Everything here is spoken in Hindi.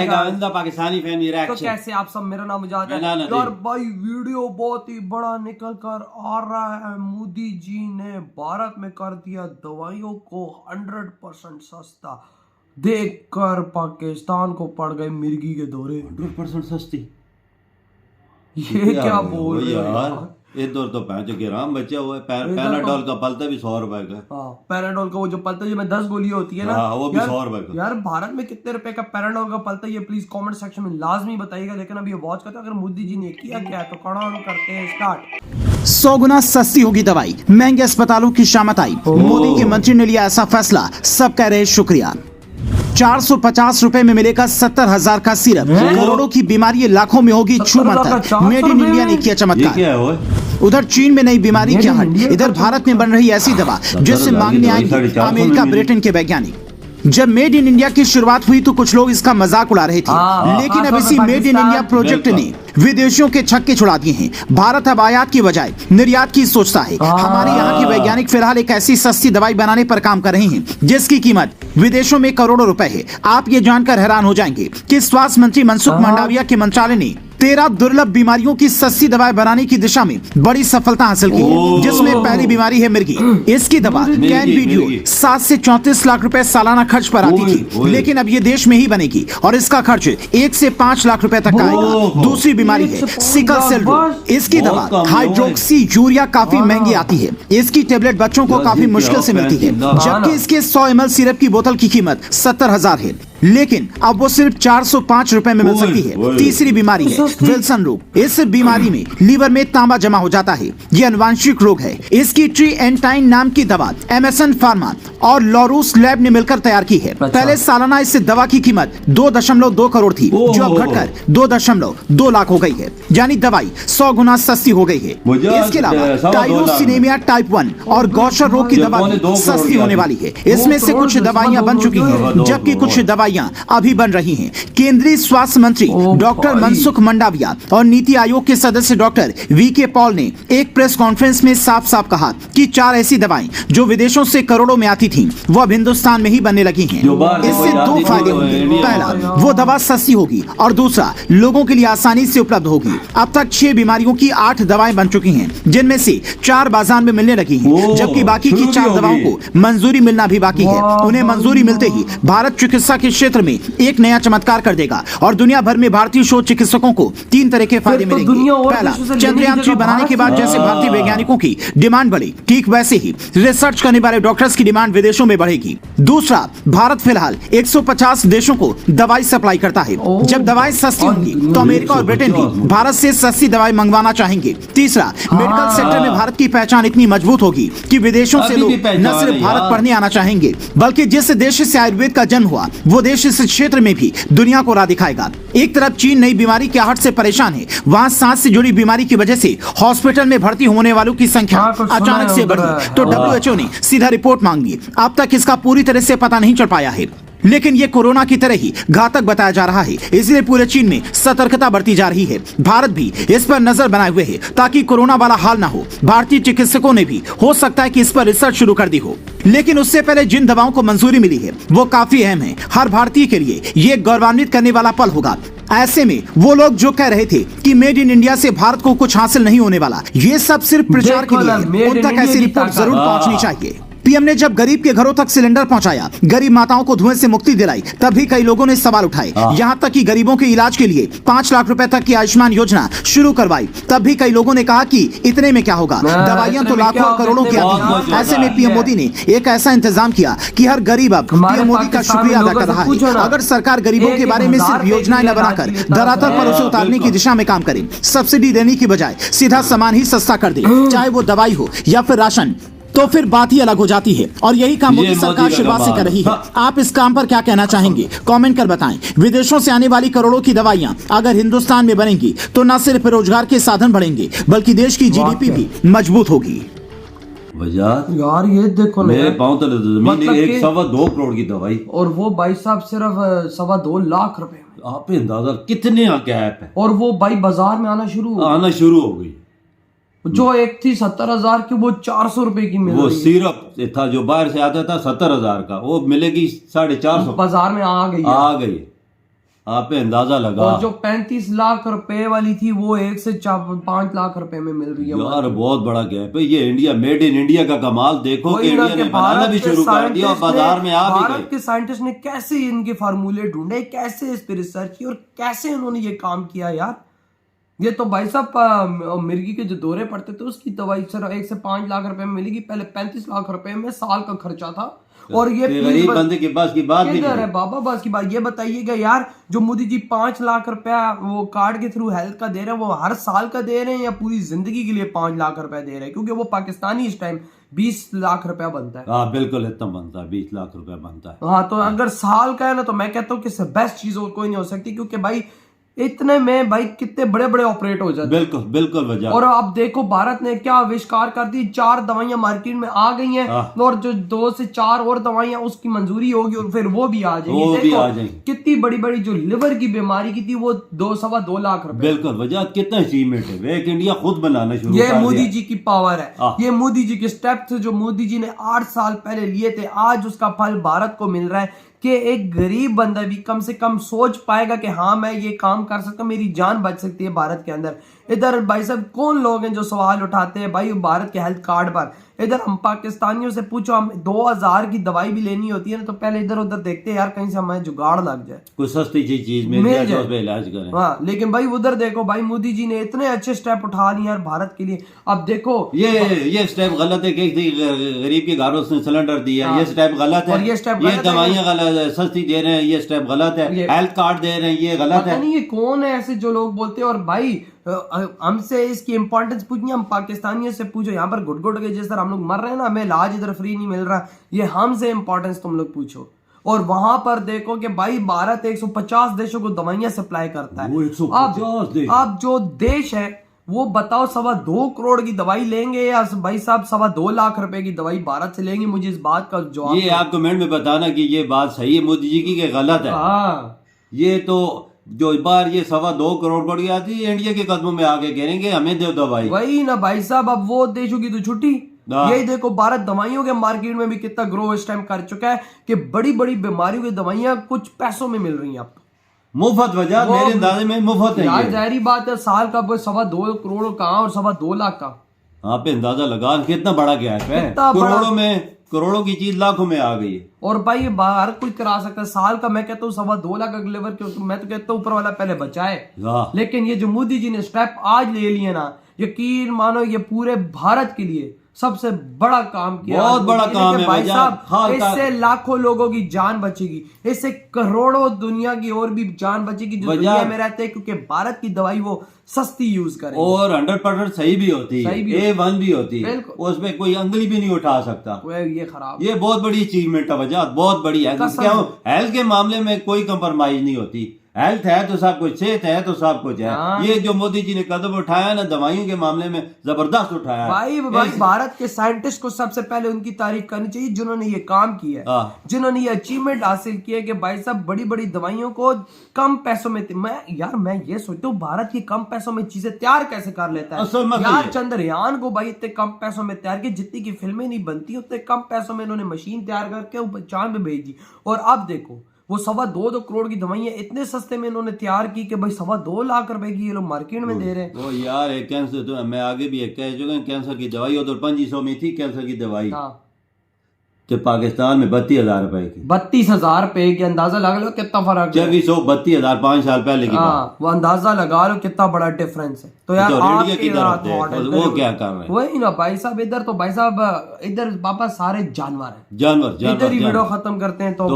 आएगा पाकिस्तानी फैन तो रिएक्शन। कैसे आप सब, मेरा नाम मुजाहिद है यार भाई। वीडियो बहुत ही बड़ा निकल कर आ रहा है। मोदी जी ने भारत में कर दिया दवाइयों को 100% सस्ता। देखकर पाकिस्तान को पड़ गए मिर्गी के दौरे। 100% सस्ती, ये क्या बोल रहे हो यार? इधर तो राम बचा हुआ है। पैराडोल का पलता भी 100 रुपए का। पैराडोल का वो जो पलता जिसमें 10 गोली होती है ना, वो भी 100 रुपए का। यार भारत में कितने रुपए का पैराडोल का पलता है ये प्लीज कमेंट सेक्शन में लाजमी बताइएगा। लेकिन अभी वॉच करते, अगर मोदी जी ने किया क्या तो कड़ान करते हैं स्टार्ट। 100 गुना सस्ती होगी दवाई, महंगे अस्पतालों की शामत आई। मोदी के मंत्री ने लिया ऐसा फैसला, सब कह रहे शुक्रिया। 450 रुपए में मिलेगा 70,000 का सिरप। करोड़ों की बीमारी लाखों में होगी छूमंतर। मेड इन इंडिया ने किया चमत्कार। उधर चीन में नई बीमारी क्या हट, इधर भारत में बन रही ऐसी दवा जिससे मांगने आएंगे अमेरिका ब्रिटेन के वैज्ञानिक। जब मेड इन इंडिया की शुरुआत हुई तो कुछ लोग इसका मजाक उड़ा रहे थे, लेकिन अब इसी मेड इन इंडिया प्रोजेक्ट ने विदेशियों के छक्के छुड़ा दिए हैं। भारत अब आयात की बजाय निर्यात की सोचता है। हमारे यहाँ के वैज्ञानिक फिलहाल एक ऐसी सस्ती दवाई बनाने पर काम कर रहे हैं जिसकी कीमत विदेशों में करोड़ों रुपए है। आप ये जानकर हैरान हो जाएंगे कि स्वास्थ्य मंत्री मनसुख मंडाविया के मंत्रालय ने 13 दुर्लभ बीमारियों की सस्ती दवाएं बनाने की दिशा में बड़ी सफलता हासिल की है, जिसमें पहली बीमारी है मिर्गी। इसकी दवा कैन वीडियो 7 से 34 लाख रुपए सालाना खर्च पर आती थी, लेकिन अब ये देश में ही बनेगी और इसका खर्च 1 से 5 लाख रुपए तक आएगा। दूसरी बीमारी है सिकल सेल रोग। इसकी दवा हाइड्रोक्सी यूरिया काफी महंगी आती है। इसकी टेबलेट बच्चों को काफी मुश्किल से मिलती है, जबकि इसके 100 ml सिरप की बोतल की कीमत 70,000 है, लेकिन अब वो सिर्फ 405 रुपए में मिल सकती है। तीसरी बीमारी है विल्सन रोग। इस बीमारी में लीवर में तांबा जमा हो जाता है। यह अनुवांशिक रोग है। इसकी ट्रीएंटाइन नाम की दवा एमएसएन फार्मा और लॉरूस लैब ने मिलकर तैयार की है। पहले सालाना इस दवा की कीमत 2.2 करोड़ थी, जो अब घटकर 2.2 लाख हो गई है, यानी दवाई 100 गुना सस्ती हो गई है। इसके अलावा टाइरोसिनेमिया टाइप 1 और गौशर रोग की दवा भी सस्ती होने वाली है। इसमें से कुछ दवाइयां बन चुकी हैं, जबकि कुछ दवाइयां अभी बन रही हैं। केंद्रीय स्वास्थ्य मंत्री डॉक्टर मनसुख मंडाविया और नीति आयोग के सदस्य डॉक्टर वीके पॉल ने एक प्रेस कॉन्फ्रेंस में साफ साफ कहा कि 4 ऐसी दवाएं जो विदेशों से करोड़ों में आती थीं, वो अब हिंदुस्तान में ही बनने लगी हैं। इससे 2 फायदे होंगे। पहला, वो दवा सस्ती होगी और दूसरा, लोगों के लिए आसानी से उपलब्ध होगी। अब तक 6 बीमारियों की 8 दवाएं बन चुकी हैं, जिनमें से 4 बाजार में मिलने लगी हैं, जबकि बाकी की 4 दवाओं को मंजूरी मिलना भी बाकी है। उन्हें मंजूरी मिलते ही भारत चिकित्सा के क्षेत्र में एक नया चमत्कार कर देगा और दुनिया भर में भारतीय शोध चिकित्सकों को 3 तरह के फायदे मिलेंगे। पहला, चंद्रयान 3 बनाने के बाद जैसे भारतीय वैज्ञानिकों की डिमांड बढ़ी, ठीक वैसे ही रिसर्च करने वाले डॉक्टर्स की डिमांड विदेशों में बढ़ेगी। दूसरा, भारत फिलहाल 150 देशों को दवाई सप्लाई करता है। जब दवाएं सस्ती होंगी तो अमेरिका और ब्रिटेन भी भारत से सस्ती दवाई मंगवाना चाहेंगे। तीसरा, मेडिकल सेक्टर में भारत की पहचान इतनी मजबूत होगी कि विदेशों से लोग न सिर्फ भारत पढ़ने आना चाहेंगे, बल्कि जिस देश से आयुर्वेद का जन्म हुआ वो देश इस क्षेत्र में भी दुनिया को राह दिखाएगा। एक तरफ चीन नई बीमारी की आहट से परेशान है, वहाँ सांस से जुड़ी बीमारी की वजह से हॉस्पिटल में भर्ती होने वालों की संख्या अचानक से बढ़ी तो WHO ने सीधा रिपोर्ट मांग ली। अब तक इसका पूरी तरह से पता नहीं चल पाया है, लेकिन ये कोरोना की तरह ही घातक बताया जा रहा है, इसलिए पूरे चीन में सतर्कता बरती जा रही है। भारत भी इस पर नजर बनाए हुए है ताकि कोरोना वाला हाल ना हो। भारतीय चिकित्सकों ने भी हो सकता है कि इस पर रिसर्च शुरू कर दी हो, लेकिन उससे पहले जिन दवाओं को मंजूरी मिली है वो काफी अहम है। हर भारतीय के लिए ये गौरवान्वित करने वाला पल होगा। ऐसे में वो लोग जो कह रहे थे कि मेड इन इंडिया से भारत को कुछ हासिल नहीं होने वाला, ये सब सिर्फ प्रचार के लिए, उन तक ऐसी रिपोर्ट जरूर पहुंचनी चाहिए। पीएम ने जब गरीब के घरों तक सिलेंडर पहुंचाया, गरीब माताओं को धुएं से मुक्ति दिलाई, तब भी कई लोगों ने सवाल उठाए। यहाँ तक कि गरीबों के इलाज के लिए 5 लाख रुपए तक की आयुष्मान योजना शुरू करवाई, तब भी कई लोगों ने कहा कि इतने में क्या होगा, दवाइयां तो लाखों और करोड़ों की आती हैं। ऐसे में पीएम मोदी ने एक ऐसा इंतजाम किया कि हर गरीब अब पीएम मोदी का शुक्रिया अदा कर रहा है। अगर सरकार गरीबों के बारे में सिर्फ योजनाएं न बनाकर धरातल पर उसे उतारने की दिशा में काम करे, सब्सिडी देने की बजाय सीधा सामान ही सस्ता कर दे, चाहे वो दवाई हो या फिर राशन, तो फिर बात ही अलग हो जाती है। और यही काम मोदी सरकार शुरुआत से कर रही है। आप इस काम पर क्या कहना चाहेंगे, कमेंट कर बताएं। विदेशों से आने वाली करोड़ों की दवाइयां अगर हिंदुस्तान में बनेंगी तो न सिर्फ रोजगार के साधन बढ़ेंगे, बल्कि देश की GDP भी मजबूत होगी। यार ये देखो मेरे पाँव तले जमीन, 1.2 करोड़ की दवाई, और वो भाई साहब सिर्फ 2.25 लाख रुपए। आप अंदाजा कितने गैप है। और वो भाई बाजार में आना शुरू हो गई। जो एक थी 70,000 की, वो 400 रुपए की मिल रही है। वो सिरप था जो बाहर से आता था 70,000 का, वो मिलेगी 450 बाजार में आ गई। आप पे अंदाजा लगा। और जो 35 लाख रुपए वाली थी वो 1 से 5 लाख रुपए में मिल रही है। यार बहुत बड़ा गैप है। ये इंडिया, मेड इन इंडिया का कमाल देखो कि इंडिया ने बनाना भी शुरू कर दिया और बाजार में आ भी गए। भारत के साइंटिस्ट ने कैसे इनके फार्मूले ढूंढे, कैसे इस पे रिसर्च की और कैसे उन्होंने ये काम किया यार। ये तो भाई साहब मिर्गी के जो दौरे पड़ते थे उसकी दवाई सिर्फ 1 से 5 लाख रुपए में मिलेगी। पहले 35 लाख रुपए में साल का खर्चा था। और ये गरीब बंदे के पास की बात भी किधर नहीं है बाबा, बस की बात। ये बताइएगा यार, जो मोदी जी 5 लाख रुपया वो कार्ड के थ्रू हेल्थ का दे रहे हैं, वो हर साल का दे रहे हैं या पूरी जिंदगी के लिए 5 लाख रुपया दे रहे हैं? क्योंकि वो पाकिस्तानी इस टाइम 20 लाख रुपया बनता है। हाँ बिल्कुल, इतना बनता है, 20 लाख रुपया बनता है। हाँ, तो अगर साल का है ना, तो मैं कहता हूँ कि बेस्ट चीज और कोई नहीं हो सकती। क्योंकि भाई इतने में भाई कितने बड़े बड़े ऑपरेट हो जाते। बिल्कुल बिल्कुल वजह। और अब देखो भारत ने क्या आविष्कार कर दी, 4 दवाइयां मार्केट में आ गई हैं। और जो 2 से 4 और दवाइयां उसकी मंजूरी होगी और फिर वो भी आ जाएंगी। कितनी बड़ी बड़ी जो लिवर की बीमारी की थी वो 2-2.25 लाख रुपए। बिल्कुल वजह। कितना अचीवमेंट है, वेक इंडिया खुद बनाना शुरू ये मोदी जी की पावर है। ये मोदी जी के स्टेप थे जो मोदी जी ने 8 साल पहले लिए थे। आज उसका फल भारत को मिल रहा है कि एक गरीब बंदा भी कम से कम सोच पाएगा कि हाँ मैं ये काम कर सकता हूँ, मेरी जान बच सकती है भारत के अंदर। इधर भाई साहब कौन लोग हैं जो सवाल उठाते हैं भाई भारत के हेल्थ कार्ड पर? इधर हम पाकिस्तानियों से पूछो, हम 2000 की दवाई भी लेनी होती है ना, तो पहले इधर उधर देखते हैं यार कहीं से हमें जुगाड़ लग जाए, कोई सस्ती चीज मिल जाए तो इलाज करें। हाँ, लेकिन भाई उधर देखो भाई मोदी जी ने इतने अच्छे स्टेप उठा लिए यार भारत के लिए। अब देखो ये स्टेप गलत है कि गरीब के घरों से सिलेंडर दिया, ये स्टेप गलत है। और ये स्टेप ये दवाइयां गलत है, सस्ती दे रहे हैं, ये स्टेप गलत है। हेल्थ कार्ड दे रहे हैं, ये गलत है। नहीं, ये कौन है ऐसे जो लोग बोलते हैं? और भाई हमसे इसकी इंपॉर्टेंस पूछनी, हम पाकिस्तानियों से पूछो। यहाँ पर घुट के जिस तरह हम लोग मर रहे हैं ना, हमें इलाज इधर फ्री नहीं मिल रहा, ये हमसे इंपॉर्टेंस तुम लोग पूछो। और वहां पर देखो कि भाई भारत 150 देशों को दवाइयां सप्लाई करता है। 150 अब जो देश है वो बताओ 2.25 करोड़ की दवाई लेंगे या भाई साहब 2.25 लाख रुपए की दवाई भारत से लेंगे? मुझे इस बात का जवाब ये आप कमेंट में बताना कि ये बात सही है मोदी जी की कि गलत है। हाँ, ये तो जो बार ये 2.25 करोड़ बढ़ गया थी, इंडिया के कदमों में आके गिरेंगे, हमें दो दवाई। वही ना भाई साहब, अब वो देशों की तो छुट्टी। यही देखो भारत दवाइयों के मार्केट में भी कितना ग्रो इस टाइम कर चुका है कि बड़ी बड़ी बीमारियों की दवाइयां कुछ पैसों में मिल रही हैं। अब मुफ्त वजह, मेरे अंदाजे में मुफ्त है यार। जाहिर बात है, साल का 2.25 करोड़ कहाँ और 2.25 लाख का। आप पे अंदाजा लगा कितना बड़ा गैप है। करोड़ों की चीज लाखों में आ गई है। और भाई हर कोई करा सकता है। साल का मैं कहता हूँ 2.25 लाख का लेवर के, मैं तो कहता हूँ ऊपर वाला पहले बचाए। लेकिन ये जो मोदी जी ने स्टेप आज ले लिए ना, यकीन मानो ये पूरे भारत के लिए सबसे बड़ा काम किया। बहुत बड़ा काम है भाई साहब। इससे लाखों लोगों की जान बचेगी, इससे करोड़ों दुनिया की और भी जान बचेगी जो दुनिया में रहते हैं, क्योंकि भारत की दवाई वो सस्ती यूज करें और 100% सही भी होती है, A1 भी होती है, उसमें कोई अंगली भी नहीं उठा सकता। ये खराब, ये बहुत बड़ी अचीवमेंट है वजह, बहुत बड़ी है। हेल्थ के मामले में कोई कंप्रोमाइज नहीं होती। हेल्थ है तो सब कुछ, सेहत है तो सब कुछ है। ये जो मोदी जी ने कदम उठाया ना दवाइयों के मामले में, जबरदस्त उठाया भाई भारत के साइंटिस्ट को सबसे पहले उनकी तारीफ करनी चाहिए जिन्होंने ये काम किया है, जिन्होंने ये अचीवमेंट हासिल किया कि भाई साहब बड़ी बड़ी दवाइयों को कम पैसों में। मैं ये सोचता हूँ भारत की कम पैसों में चीजें तैयार कैसे कर लेता है यार। चंद्रयान को भाई इतने कम पैसों में तैयार किया, जितनी की फिल्में नहीं बनती उतने कम पैसों में इन्होंने मशीन तैयार करके चांद पे भेजी। और अब देखो वो 2.25 करोड़ की दवाइयां इतने सस्ते में इन्होंने तैयार की कि भाई 2.25 लाख रुपए की ये लोग मार्केट में दे रहे हैं। वो यार एक कैंसर तो मैं आगे भी एक कह चुका हूं, कैंसर की दवाई हो तो 2500 में थी कैंसर की दवाई। तो पाकिस्तान में 32,000 रुपए की, 32,000 रुपए की। अंदाजा लगा लो कितना फर्क है। 32,000 5 साल पहले की बात। वो अंदाजा लगा लो कितना बड़ा डिफरेंस है। तो यार इंडिया की तरफ वो क्या कर रहे हैं? वही ना भाई साहब। इधर तो भाई साहब इधर पापा सारे जानवर है। जानवर इधर ही वीडियो खत्म करते हैं तो